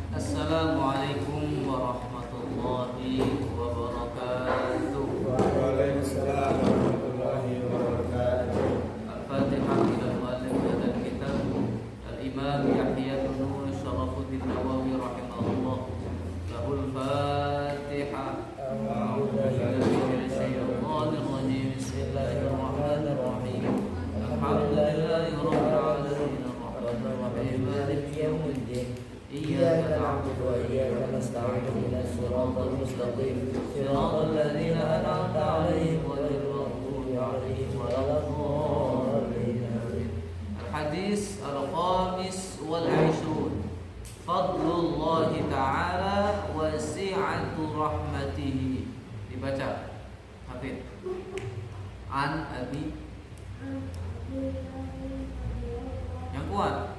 Assalamualaikum warahmatullahi wabarakatuh. Waalaikumsalam warahmatullahi wabarakatuh. Al-Fatihah ila muallif hadzal kitab Al-Imam Yahya bin Nur Syarafuddin Nawawi rahimahullah. Lahul Fatihah. A'udzu billahi minasyaitonir rajim. Bismillahirrahmanirrahim. Alhamdulillahi rabbil alamin. Arrahmanir rahim. Maliki yaumiddin. إياك نعبد وإياك نستعين اهدنا الصراط المستقيم صراط الذين أنعمت عليهم غير المغضوب عليهم ولا الضالين. الحديث الخامس والعشرون فضل الله تعالى وسعة رحمته. Dibaca Hafid. An Abi. Yang kuat.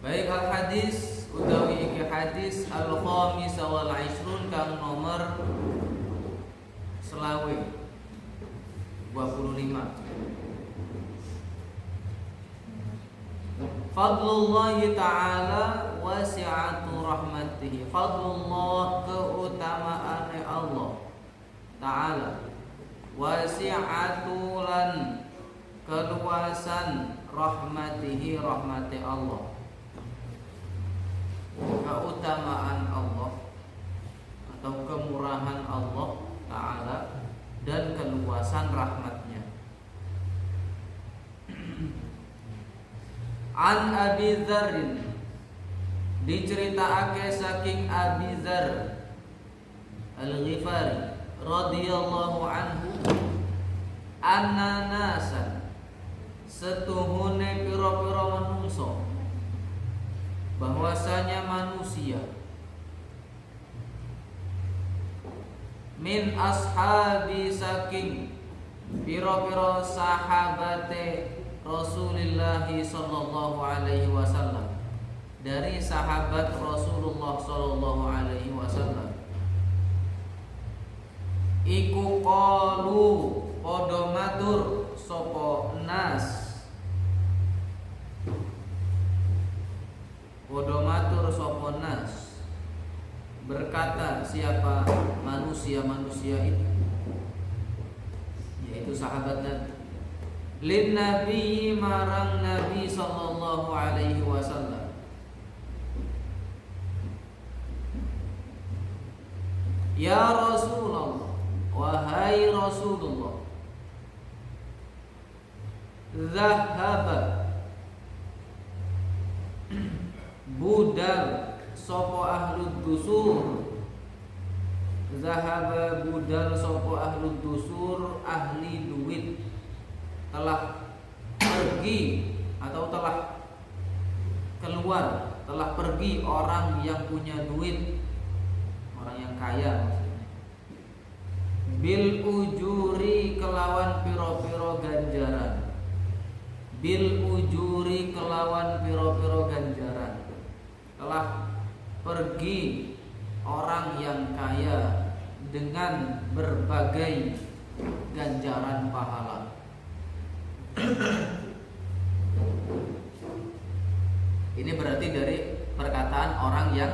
Baik, al-hadis utawi iki hadis al-khamis wal 20 kang nomor 25. Fadlullah ta'ala wasi'atu rahmatihi. Fadlullah keutamaane Allah ta'ala, wasi'atu lan keluasan rahmatihi rahmati Allah, keutamaan Allah atau kemurahan Allah Ta'ala dan keluasan rahmatnya. An Abi Dzarrin, diceritakake saking Abi Dzar Al-Ghifari radhiyallahu anhu, anna nasan, setuhune pira-pira manungsa, bahwasanya manusia, min ashabi, saking pira-pira sahabate Rasulullah sallallahu alaihi wasallam, dari sahabat Rasulullah sallallahu alaihi wasallam, iku qalu padha matur sapa nas, padha matur sapa nas, berkata siapa manusia-manusia itu, yaitu sahabat Nabi, lin Nabi, marang Nabi sallallahu alaihi wasallam, ya Rasulullah, wahai Rasulullah, zahaba, budal sapa ahlud dusur, Zahaba budal sopo ahlu dusur, ahli duit telah pergi atau telah keluar, telah pergi orang yang punya duit, orang yang kaya maksudnya. Bil ujuri kelawan piro-piro ganjaran. Bil ujuri kelawan piro-piro ganjaran. Telah pergi orang yang kaya dengan berbagai ganjaran pahala. Ini berarti dari perkataan orang yang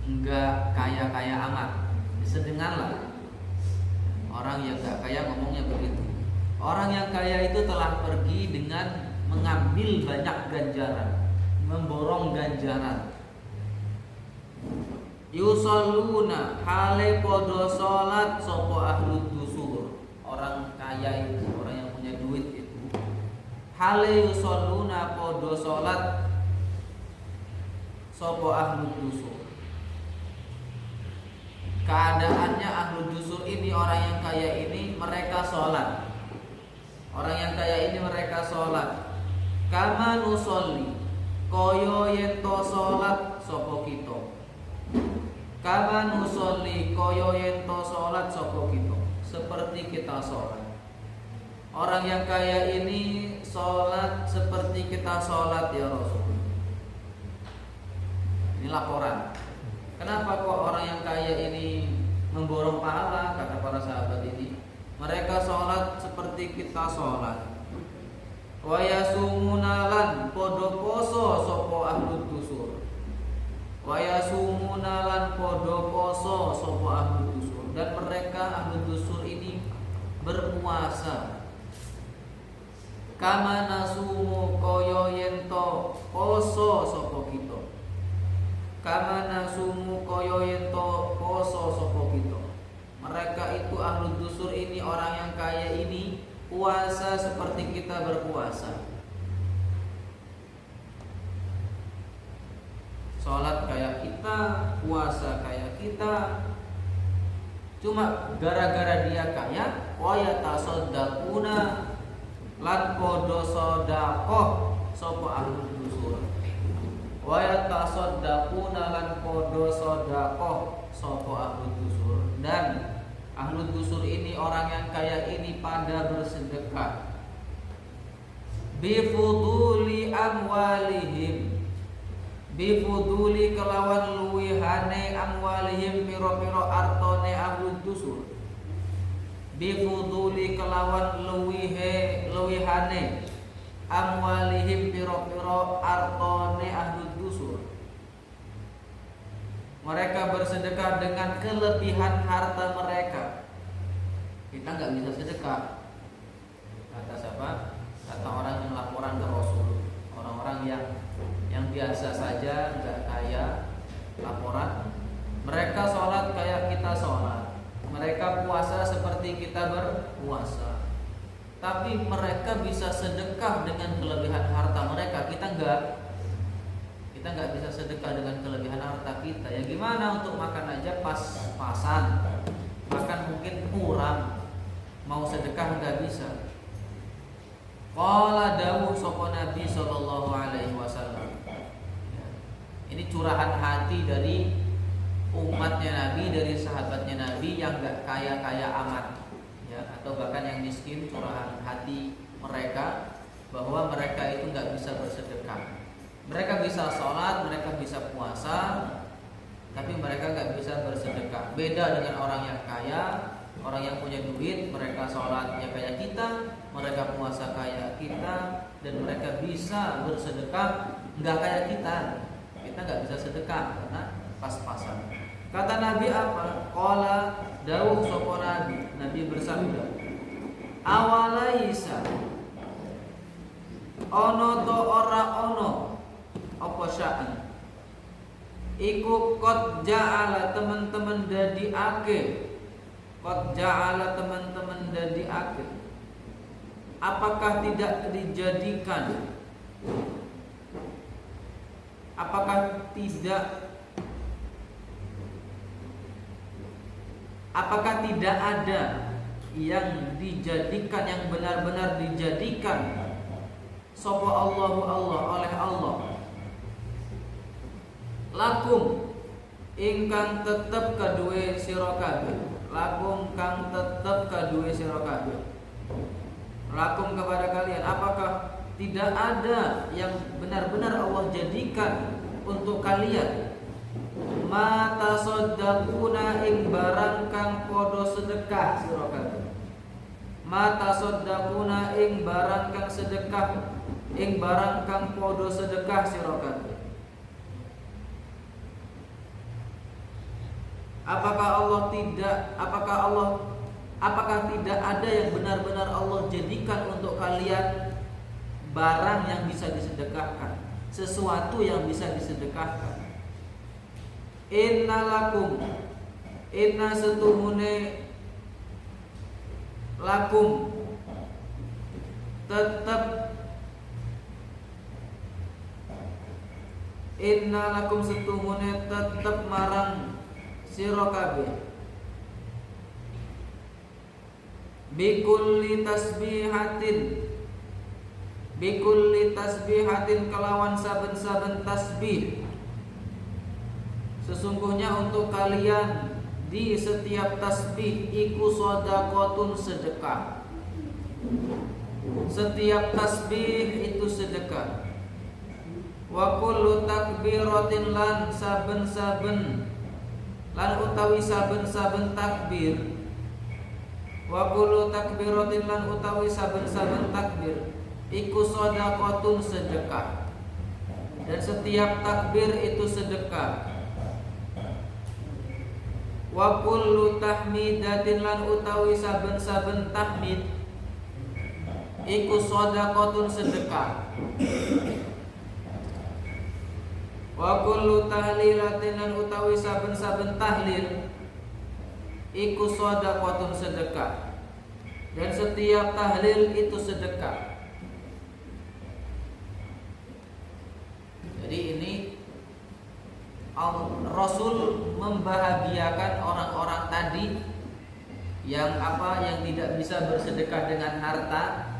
enggak kaya-kaya amat. Sedenganlah. Orang yang enggak kaya ngomongnya begitu. Orang yang kaya itu telah pergi dengan mengambil banyak ganjaran, memborong ganjaran. Yusalluna hale podo salat sopo ahlu dusur. Orang kaya itu, orang yang punya duit itu, hale yusalluna podo salat sopo ahlu dusur. Keadaannya ahlu dusur ini, orang yang kaya ini, mereka sholat. Orang yang kaya ini mereka sholat. Kama nusolli, koyo yento sholat sopo kito. Kama nusolli, koyo yento sholat sopo kito. Seperti kita sholat. Orang yang kaya ini sholat seperti kita sholat ya Rasul. Ini laporan. Kenapa kok orang yang kaya ini memborong pahala? Kata para sahabat ini, mereka sholat seperti kita sholat. Wa yasumunalan podo poso sopo ahlu dusur. Wa yasumunalan podo poso sopo ahlu dusur. Dan mereka ahlu dusur ini berpuasa. Kama nasumu koyo yento poso sopo kito. Kama nasumu koyo yento poso sopo kito. Mereka itu ahlu dusur ini, orang yang kaya ini, puasa seperti kita berpuasa. Sholat kayak kita, puasa kayak kita. Cuma gara-gara dia kaya, wa yatasaddaquna lan podo sodakoh sopo ahlu dusur. Wa yatasaddaquna lan podo sodakoh sopo ahlu dusur. Dan ahlu dusur ini, orang yang kaya ini, pada bersedekah. Bifuduli amwalihim, bifuduli kelawan luwihane amwalihim, piro-piro artone ahlu dusur. Bifuduli kelawan luwihane amwalihim, piro-piro artone ahlu dusur. Mereka bersedekah dengan kelebihan harta mereka. Kita nggak bisa sedekah. Kata siapa? Kata orang yang laporan ke Rasul. Orang-orang yang biasa saja, nggak kaya, laporan. Mereka sholat kayak kita sholat. Mereka puasa seperti kita berpuasa. Tapi mereka bisa sedekah dengan kelebihan harta mereka. Kita nggak bisa sedekah dengan kelebihan harta kita. Ya gimana untuk makan aja pas-pasan, makan mungkin kurang, mau sedekah nggak bisa. Qala dawuh sapa Nabi sallallahu alaihi wasallam. Ini curahan hati dari umatnya Nabi, dari sahabatnya Nabi yang nggak kaya-kaya amat, ya, atau bahkan yang miskin. Curahan hati mereka bahwa mereka itu nggak bisa bersedekah. Mereka bisa sholat, mereka bisa puasa, tapi mereka gak bisa bersedekah. Beda dengan orang yang kaya, orang yang punya duit. Mereka sholatnya kayak kita, mereka puasa kayak kita, dan mereka bisa bersedekah gak kayak kita. Kita gak bisa sedekah karena pas-pasan. Kata Nabi apa? Qala dawuh sapa Nabi. Nabi bersabda, awalaisa ono to ora ono apa sya'an iku qad ja'ala teman-teman dadi ake. Qad ja'ala teman-teman dadi ake. Apakah tidak dijadikan? Apakah tidak apakah tidak ada yang dijadikan, yang benar-benar dijadikan sapa Allahu Allah oleh Allah lakum ingkang tetep kaduwe sira kabeh, lakum kang tetep kaduwe sira kabeh, lakum kepada kalian, apakah tidak ada yang benar-benar Allah jadikan untuk kalian mata soddaquna ing barang kang podo sedekah sira kabeh, mata soddaquna ing barang kang sedekah, ing barang kang podo sedekah sira kabeh. Apakah tidak ada yang benar-benar Allah jadikan untuk kalian barang yang bisa disedekahkan, sesuatu yang bisa disedekahkan. Innalakum, inna setumune lakum tetap, inna lakum setumune tetap marang sira kabeh bikulli tasbihatin kelawan saben-saben tasbih, sesungguhnya untuk kalian di setiap tasbih iku shadaqatun sedekah, setiap tasbih itu sedekah. Wa kullu takbiratin lan saben-saben lan utawi saben-saben takbir, wa kullu takbiratin lan utawi saben-saben takbir iku shadaqatun sedekah, dan setiap takbir itu sedekah. Wa kullu tahmidatin lan utawi saben-saben tahmid iku shadaqatun sedekah. Wa kullu tahlilatin lan utawi saben-saben tahlil iku shadaqatun sedekah, dan setiap tahlil itu sedekah. Jadi ini Rasul membahagiakan orang-orang tadi yang tidak bisa bersedekah dengan harta,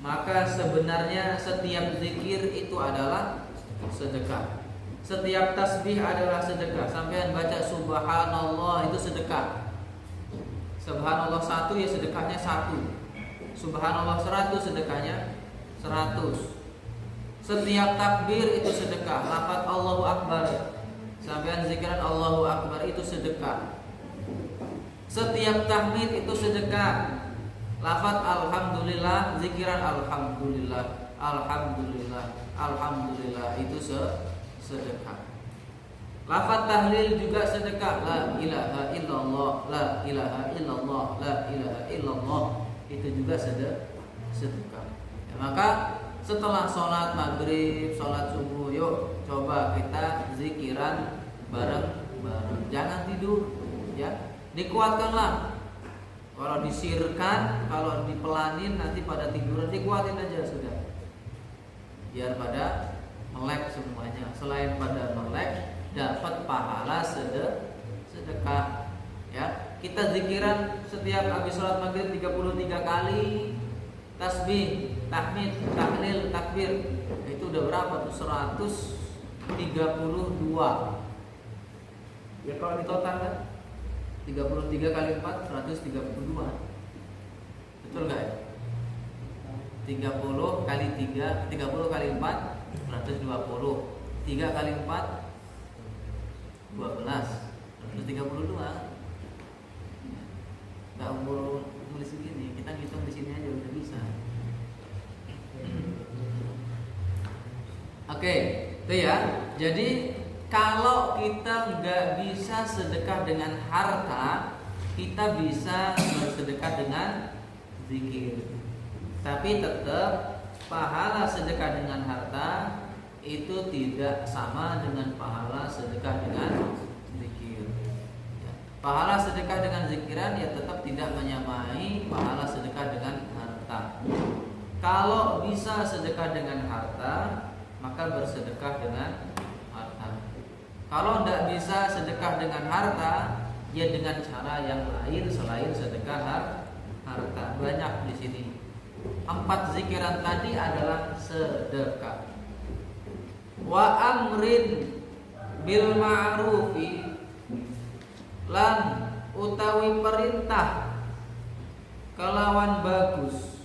maka sebenarnya setiap zikir itu adalah sedekah. Setiap tasbih adalah sedekah. Sampean baca subhanallah itu sedekah. Subhanallah 1 ya sedekahnya 1. Subhanallah 100 sedekahnya 100. Setiap takbir itu sedekah. Lafaz Allahu Akbar, sampean zikiran Allahu Akbar itu sedekah. Setiap tahmid itu sedekah. Lafaz alhamdulillah, zikiran alhamdulillah, alhamdulillah, alhamdulillah itu sedekah. Lafaz tahlil juga sedekah. La ilaha illallah, la ilaha illallah, la ilaha illallah itu juga sedekah. Ya, maka setelah sholat maghrib, sholat subuh, yuk coba kita zikiran bareng-bareng. Jangan tidur, ya, dikuatkanlah. Kalau disirkan, kalau dipelanin nanti pada tiduran, dikuatin aja sudah. Biar pada melek semuanya. Selain pada melek, dapat pahala sedekah. Ya, kita zikiran setiap habis sholat maghrib 33 kali, tasbih, tahmid, tahlil, takbir. Itu udah berapa tuh? 132. Ya kalau ditotal kan 33 kali 4 132. Betul enggak ya? 30 kali 3, 30 kali 4 120. 3 kali 4 12. 132. Enggak umur tulis segini, kita ngitung di sini aja udah bisa. Oke, itu ya. Jadi kalau kita nggak bisa sedekah dengan harta, kita bisa bersedekah dengan zikir. Tapi tetap pahala sedekah dengan harta itu tidak sama dengan pahala sedekah dengan zikir. Pahala sedekah dengan zikiran ya tetap tidak menyamai pahala sedekah dengan harta. Kalau bisa sedekah dengan harta, maka bersedekah dengan harta. Kalau tidak bisa sedekah dengan harta, ya dengan cara yang lain selain sedekah harta. Banyak di sini. 4 zikiran tadi adalah sedekah. Wa amrin bil ma'rufi, lan utawi perintah kelawan bagus.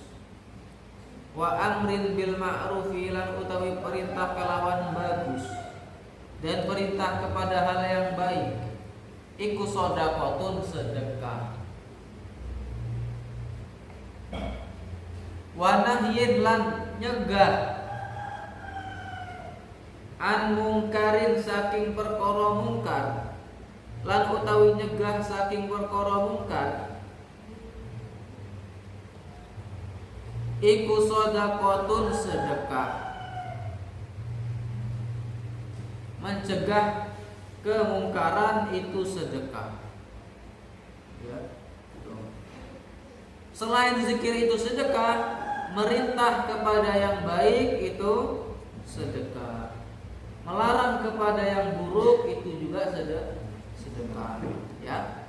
Wa amrin bil ma'rufi, lan utawi perintah kelawan bagus, dan perintah kepada hal yang baik, iku shadaqatun, sedekah. Wa nahyin, lan nyegah, an mungkarin, saking perkara mungkar, lan utawi nyegah saking perkara mungkar, iku shadaqatun, sedekah. Mencegah kemungkaran itu sedekah. Ya. Selain zikir itu sedekah, merintah kepada yang baik itu sedekah. Melarang kepada yang buruk itu juga sedekah. Ya.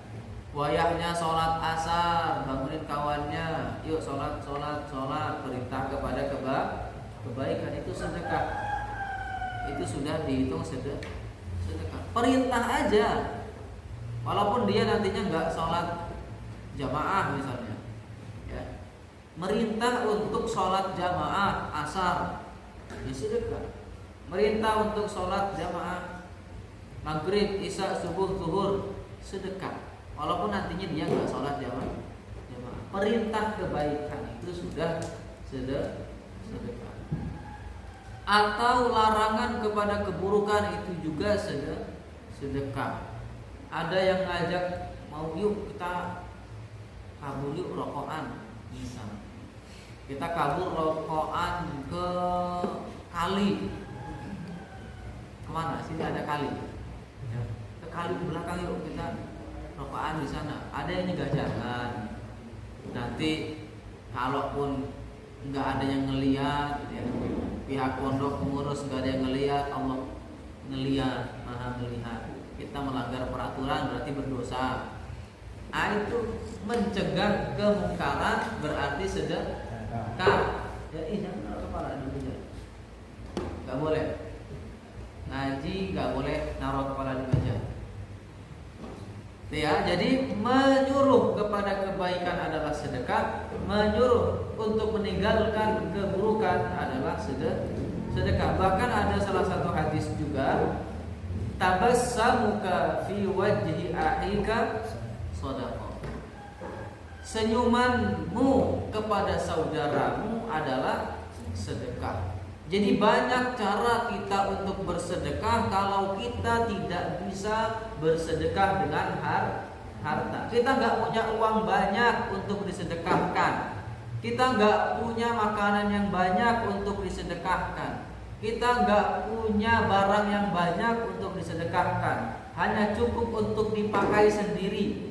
Wayahnya sholat asar, bangunin kawannya, yuk sholat. Perintah kepada kebaikan itu sedekah. Itu sudah dihitung sedekah. Perintah aja, walaupun dia nantinya nggak sholat jamaah misalnya, ya. Merintah untuk sholat jamaah asar, ya sedekah. Merintah untuk sholat jamaah maghrib, isya, subuh, zuhur, sedekah. Walaupun nantinya dia nggak sholat jamaah. Perintah kebaikan itu sudah sedekah. Atau larangan kepada keburukan itu juga sedekah. Ada yang ngajak, mau yuk kita kabur yuk rokokan, misal kita kabur rokokan ke kali. Kemana? Sini ada kali. Ke kali belakang yuk kita rokokan di sana. Ada yang nyegah, jangan. Nanti kalaupun nggak ada yang ngelihat, ya, pihak pondok pengurus nggak ada yang ngelihat, Allah ngelihat, maha melihat. Kita melanggar peraturan berarti berdosa. Itu mencegah kemungkaran berarti sedekah. Ya jangan naruh kepala di meja. Nggak boleh. Ngaji nggak boleh naruh kepala di meja. Ya, jadi menyuruh kepada kebaikan adalah sedekah, menyuruh untuk meninggalkan keburukan adalah sedekah. Bahkan ada salah satu hadis juga, tabassamuka fi wajhi akhika shadaqah. Senyumanmu kepada saudaramu adalah sedekah. Jadi banyak cara kita untuk bersedekah kalau kita tidak bisa bersedekah dengan harta. Kita nggak punya uang banyak untuk disedekahkan. Kita nggak punya makanan yang banyak untuk disedekahkan. Kita nggak punya barang yang banyak untuk disedekahkan. Hanya cukup untuk dipakai sendiri.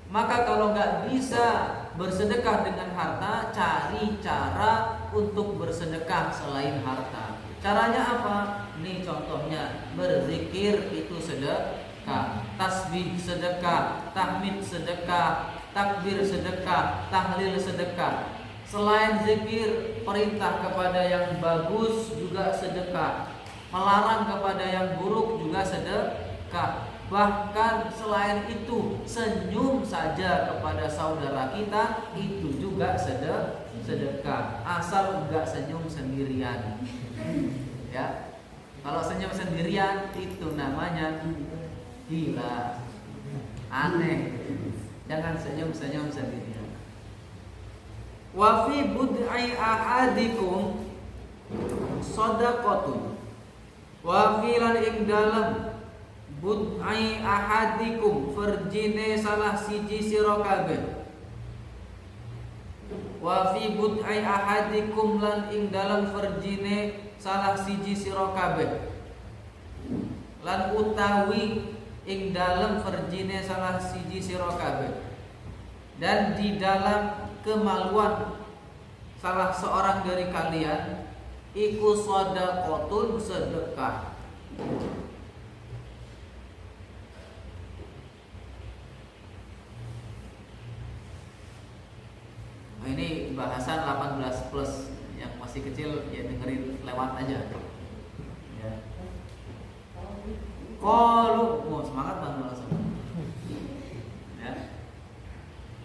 Maka kalau nggak bisa bersedekah dengan harta, cari cara untuk bersedekah selain harta. Caranya apa? Nih contohnya, berzikir itu sedekah, tasbih sedekah, tahmid sedekah, takbir sedekah, tahlil sedekah. Selain zikir, perintah kepada yang bagus juga sedekah, melarang kepada yang buruk juga sedekah. Bahkan selain itu, senyum saja kepada saudara kita itu juga sedekah. Asal enggak senyum sendirian. Ya. Kalau senyum sendirian itu namanya gila. Aneh. Jangan senyum-senyum sendirian. Wa fi bud'i ahadikum shadaqatun. Wa fi lan ing dalem bud'i ahadikum, verjine salah siji sira kabeh. Wa fi bud'i ahadikum, lan ing dalam verjine salah siji sira kabeh. Lan utawi ing dalam verjine salah siji sira kabeh. Dan di dalam kemaluan salah seorang dari kalian iku shadaqatun, sedekah. bahasan 18 plus. Yang masih kecil ya dengerin lewat aja. Ya. Kalau mau semangat banget langsung. Ya.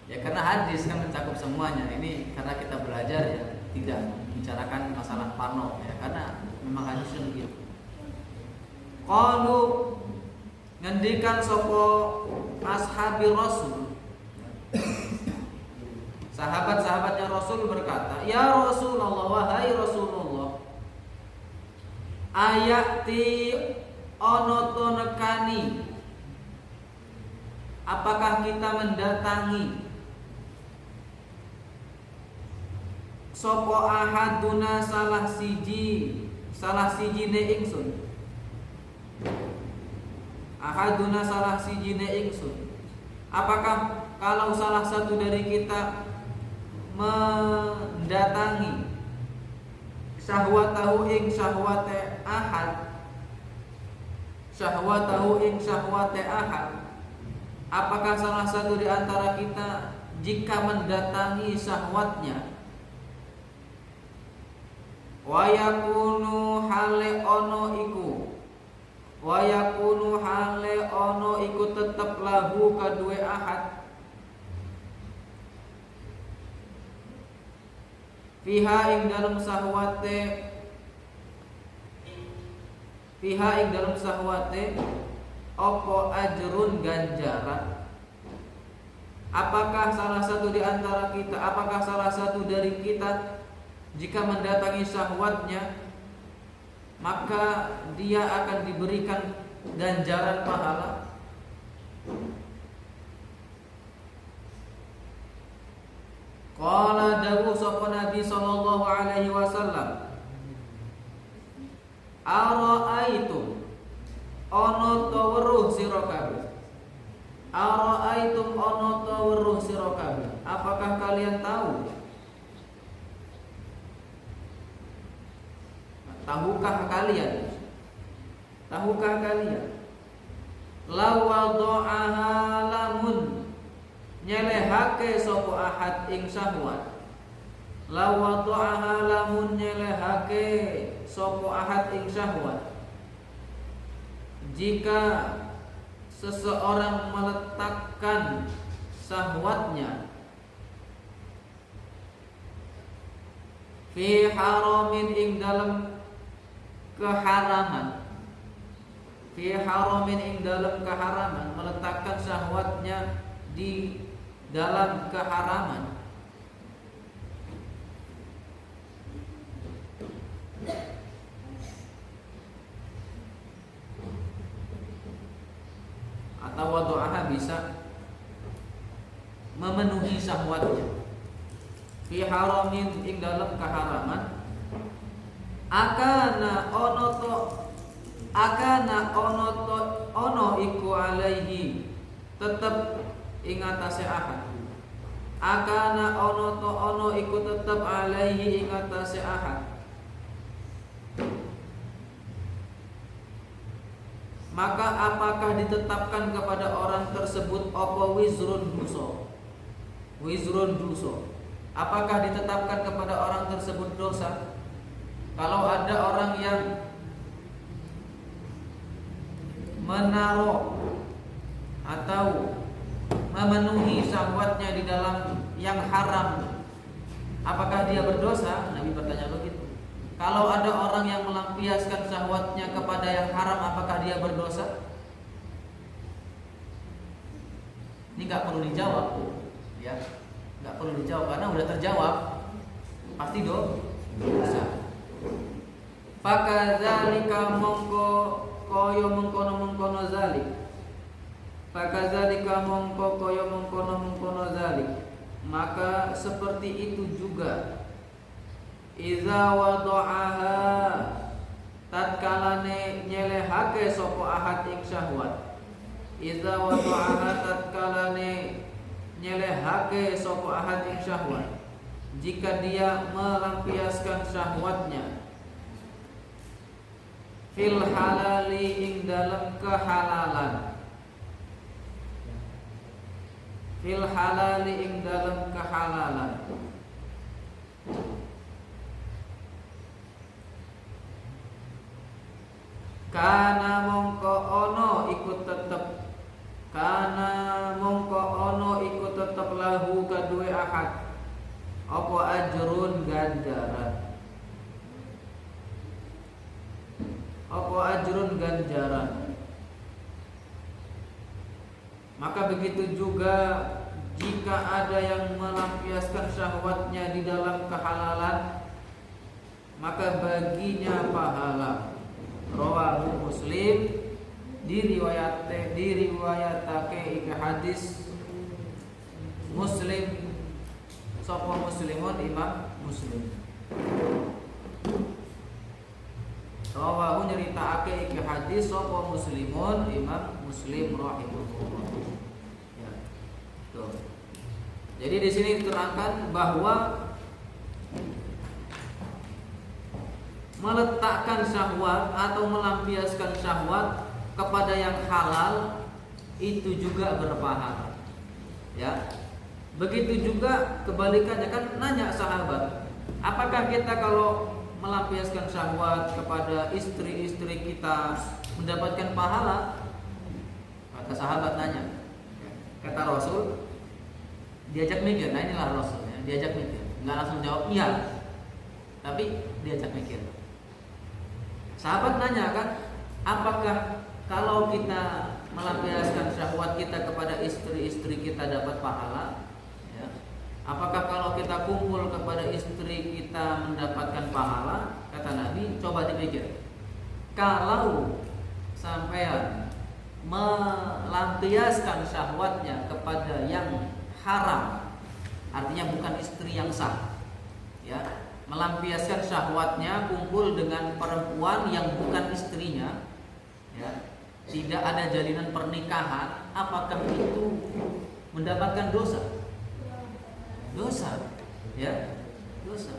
Ya karena hadis kan mencakup semuanya. Ini karena kita belajar ya tidak membicarakan masalah parno ya karena memang hadisnya begitu. Qalu ngendikan sapa ashabi Rasul. Sahabat-sahabatnya Rasul berkata, "Ya Rasulullah, wahai Rasulullah, ayati ono to nekani. Apakah kita mendatangi sapa ahaduna salah sijine ingsun. Ahaduna salah sijine ingsun. Apakah kalau salah satu dari kita mendatangi syahwatahu ing syahwate ahad, syahwatahu ing syahwate ahad, apakah salah satu di antara kita jika mendatangi syahwatnya, wa yakunu hale ono iku, wa yakunu hale ono iku tetep lahu kadue ahad, fiha ing dalam sahwate, fiha ing dalam sahwate opo ajrun ganjaran. Apakah salah satu di antara kita, apakah salah satu dari kita jika mendatangi syahwatnya maka dia akan diberikan ganjaran pahala? Qala dawu sapa Nabi sallallahu alaihi wasallam, ara'aitum ana ta weruh sira kabeh, ara'aitum ana ta weruh sira kabeh, apakah kalian tahu? Tahukah kalian? Tahukah kalian? Lawadha'aha lamun nyelehake sapa ahad ing syahwat, lawadha'aha lamun nyelehake sapa ahad ing syahwat, jika seseorang meletakkan syahwatnya fi haramin ing dalam keharaman, fi haramin ing dalam keharaman, meletakkan syahwatnya di dalam keharaman, atau wadu'aha bisa memenuhi syahwatnya, fi haramin ing dalam keharaman, akana ono iku alaihi tetep ing atase ahad, akana ono iku tetep alaihi ing atase ahad, maka apakah ditetapkan kepada orang tersebut apa wizrun dosa, wizrun dosa, apakah ditetapkan kepada orang tersebut dosa? Kalau ada orang yang menaruh atau memenuhi syahwatnya di dalam yang haram, apakah dia berdosa? Nabi bertanya begitu. Kalau ada orang yang melampiaskan syahwatnya kepada yang haram, apakah dia berdosa? Ini nggak perlu dijawab, ya, nggak perlu dijawab karena udah terjawab, pasti dosa. Fakadzalika mongko kaya mengkono-mengkono zalik, fakadzalika mongko kaya mengkono-mengkono zalik, maka seperti itu juga iza wada'aha tatkalane nyelehake sapa ahad ing syahwat, iza wada'aha tatkalane nyelehake sapa ahad ing syahwat, jika dia melampiaskan syahwatnya fil halali ing dalam kehalalan, fil halali ing dalam kehalalan, Kana mongko ono ikut tetep, kana mongko ono ikut tetep lahu kadue ahad apa ajrun ganjaran, apa ajrun ganjaran. Maka begitu juga jika ada yang melampiaskan syahwatnya di dalam kehalalan, maka baginya pahala. Rawahu Muslim, diriwayatake iki hadis Muslim, sapa Muslimun Imam Muslim. Rawahu nyeritakake iki hadis sapa Muslimun Imam Muslim rahimahullah. Ya. Tuh. Jadi di sini diterangkan bahwa meletakkan syahwat atau melampiaskan syahwat kepada yang halal itu juga berpahala. Ya. Begitu juga kebalikannya, kan nanya sahabat, apakah kita kalau melampiaskan syahwat kepada istri-istri kita mendapatkan pahala? Kata sahabat nanya. Kata Rasul, diajak mikir. Nah inilah Rasulnya, diajak mikir. Enggak langsung jawab iya, tapi diajak mikir. Sahabat nanya kan, apakah kalau kita melampiaskan syahwat kita kepada istri-istri kita dapat pahala? Ya. Apakah kalau kita kumpul kepada istri kita mendapatkan pahala? Kata Nabi, coba dipikir. Kalau sampean melampiaskan syahwatnya kepada yang haram, artinya bukan istri yang sah, ya. Melampiaskan syahwatnya kumpul dengan perempuan yang bukan istrinya, ya, tidak ada jalinan pernikahan, apakah itu mendapatkan dosa? Dosa, ya, dosa.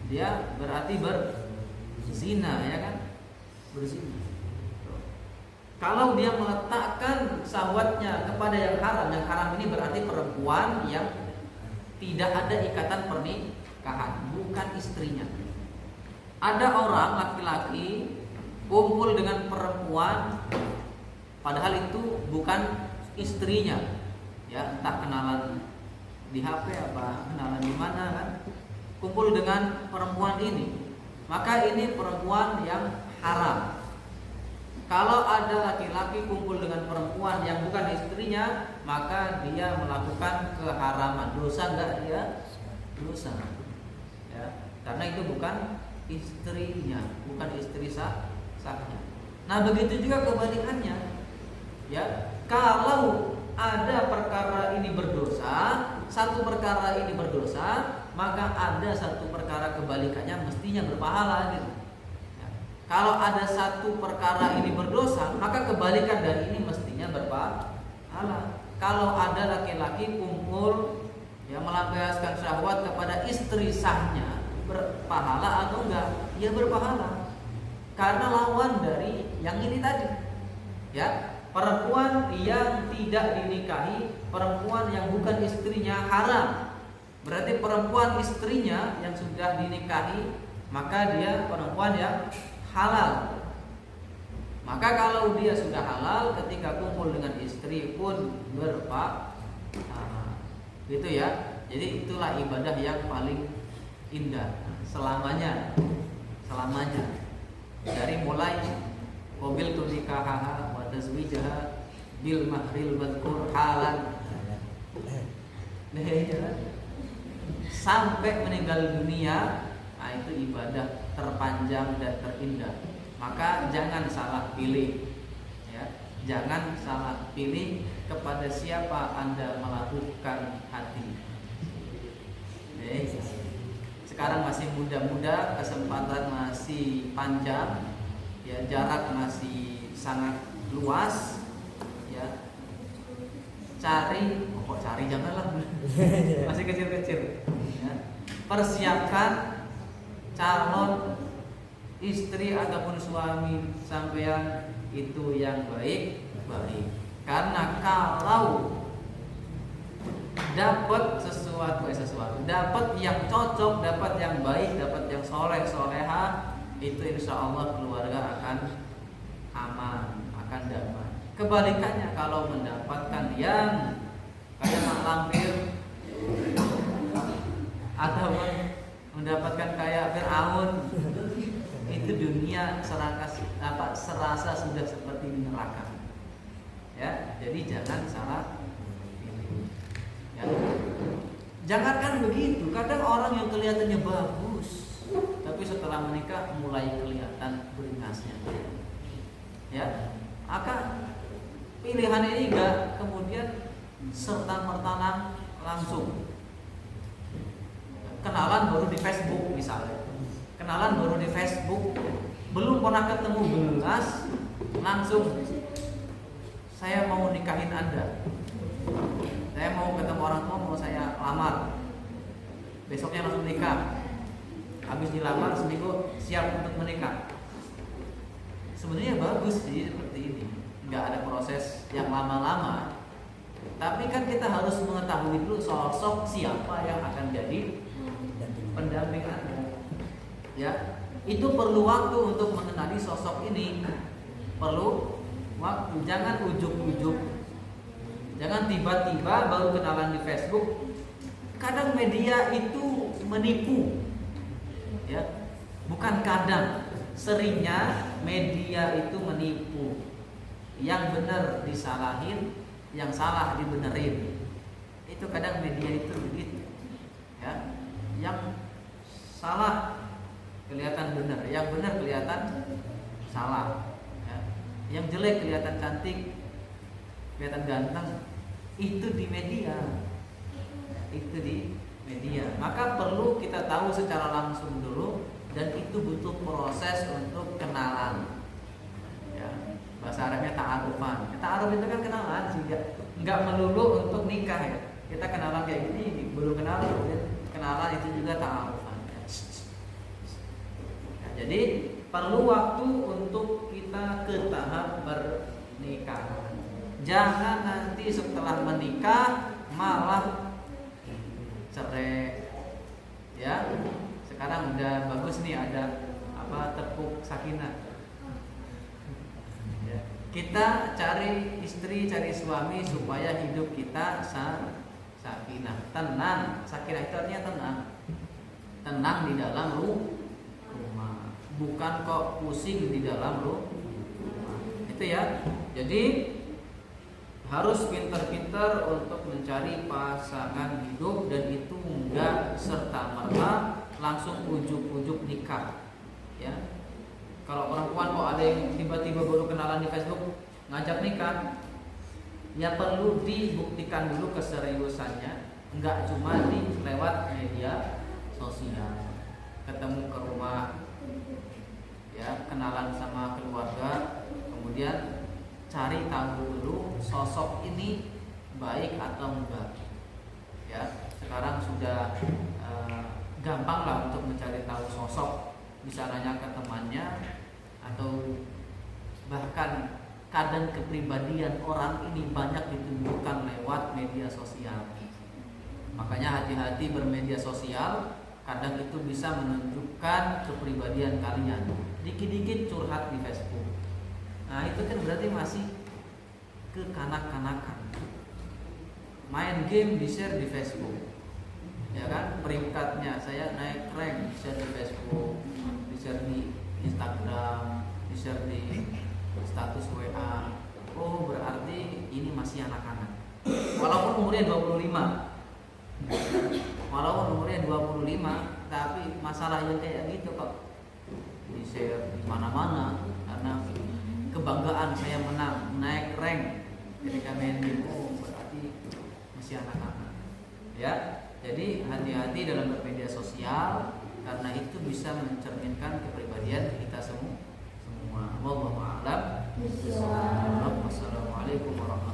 Dia berarti berzina, ya kan? Berzina. Kalau dia meletakkan syahwatnya kepada yang haram ini berarti perempuan yang tidak ada ikatan pernikahan, bukan istrinya. Ada orang laki-laki kumpul dengan perempuan padahal itu bukan istrinya, ya, entah kenalan di HP apa kenalan di mana kan, kumpul dengan perempuan ini, maka ini perempuan yang haram. Kalau ada laki-laki kumpul dengan perempuan yang bukan istrinya, maka dia melakukan keharaman. Dosa enggak dia? Dosa. Ya, karena itu bukan istrinya, bukan istri sahnya. Nah, begitu juga kebalikannya. Ya, kalau ada perkara ini berdosa, satu perkara ini berdosa, maka ada satu perkara kebalikannya mestinya berpahala gitu. Kalau ada satu perkara ini berdosa, maka kebalikan dari ini mestinya berpahala. Kalau ada laki-laki kumpul yang melampiaskan syahwat kepada istri sahnya, berpahala atau enggak? Ya berpahala. Karena lawan dari yang ini tadi. Ya, perempuan yang tidak dinikahi, perempuan yang bukan istrinya haram. Berarti perempuan istrinya yang sudah dinikahi, maka dia perempuan yang halal. Maka kalau dia sudah halal, ketika kumpul dengan istri pun berpahala. Gitu ya. Jadi itulah ibadah yang paling indah selamanya. Selamanya. Dari mulai qabil tu nikahaha wa tazwijaha bil mahril madhkur halan. Sampai meninggal dunia. Nah, itu ibadah terpanjang dan terindah. Maka jangan salah pilih, ya. Jangan salah pilih kepada siapa Anda melakukan hati. Sekarang masih muda-muda, kesempatan masih panjang, ya, jarak masih sangat luas, ya. Cari, kok cari janganlah, masih kecil-kecil, ya. Persiapkan calon istri ataupun suami sampean itu yang baik. Karena kalau dapat sesuatu, dapat yang cocok, dapat yang baik, dapat yang soleh soleha, itu insya Allah keluarga akan aman, akan damai. Kebalikannya kalau mendapatkan yang kayak mak lampir atau mendapatkan kayak Fir'aun, itu dunia serasa sudah seperti di neraka. Ya, jadi jangan salah pilih. Ya. Jangankan begitu, kadang orang yang kelihatannya bagus, tapi setelah menikah mulai kelihatan beringasnya. Ya, maka pilihan ini enggak kemudian serta-merta langsung. Kenalan baru di Facebook misalnya. Kenalan baru di Facebook, belum pernah ketemu belas, langsung saya mau nikahin Anda. Saya mau ketemu orang tua, mau saya lamar. Besoknya langsung nikah. Habis dilamar seminggu siap untuk menikah. Sebenarnya bagus sih seperti ini. Enggak ada proses yang lama-lama. Tapi kan kita harus mengetahui dulu sosok siapa yang akan jadi pendamping Anda. Ya, itu perlu waktu untuk mengenali sosok ini. Perlu waktu, jangan ujuk-ujuk. Jangan tiba-tiba baru kenalan di Facebook. Kadang media itu menipu. Ya. Bukan kadang, seringnya media itu menipu. Yang benar disalahin, yang salah dibenerin. Itu kadang media itu begitu. Ya. Yang salah kelihatan benar, yang benar kelihatan salah. Ya. Yang jelek kelihatan cantik, kelihatan ganteng. Itu di media. Itu di media. Maka perlu kita tahu secara langsung dulu, dan itu butuh proses untuk kenalan. Ya. Bahasa Arabnya ta'arufan. Ta'aruf itu kan kenalan, sehingga enggak melulu untuk nikah ya. Kita kenalan kayak gini, belum kenal, kenalan itu juga ta'arufan. Jadi perlu waktu untuk kita ke tahap pernikahan. Jangan nanti setelah menikah malah cerai. Ya, sekarang udah bagus nih ada tepuk sakinah. Ya. Kita cari istri, cari suami supaya hidup kita sakinah, tenang. Sakinah itu artinya tenang. Tenang di dalam rumah, bukan kok pusing di dalam rumah. Itu ya. Jadi harus pintar-pintar untuk mencari pasangan hidup, dan itu enggak serta-merta langsung ujuk-ujuk nikah. Ya. Kalau perempuan kok ada yang tiba-tiba baru kenalan di Facebook ngajak nikah, ya perlu dibuktikan dulu keseriusannya. Enggak cuma lewat media sosial, ketemu ke rumah, ya kenalan sama keluarga, kemudian cari tahu dulu sosok ini baik atau enggak. Ya, sekarang sudah gampang lah untuk mencari tahu sosok, bisa nanya ke temannya, atau bahkan kadang kepribadian orang ini banyak ditunjukkan lewat media sosial. Makanya hati-hati bermedia sosial, kadang itu bisa menunjukkan kepribadian kalian. Dikit-dikit curhat di Facebook. Nah itu kan berarti masih kekanak-kanakan. Main game di-share di Facebook, ya kan, peringkatnya saya naik rank, di-share di Facebook, di-share di Instagram, di-share di status WA. Oh berarti ini masih anak-anak. Walaupun umurnya 25, tapi masalah yang kayak gitu kok di-share di mana-mana, karena kebanggaan saya menang, naik rank ketika main game. Oh berarti masih anak-anak. Ya, jadi hati-hati dalam bermedia sosial, karena itu bisa mencerminkan kepribadian kita semua. Wallahu a'lam. Wassalamualaikum warahmatullahi wabarakatuh.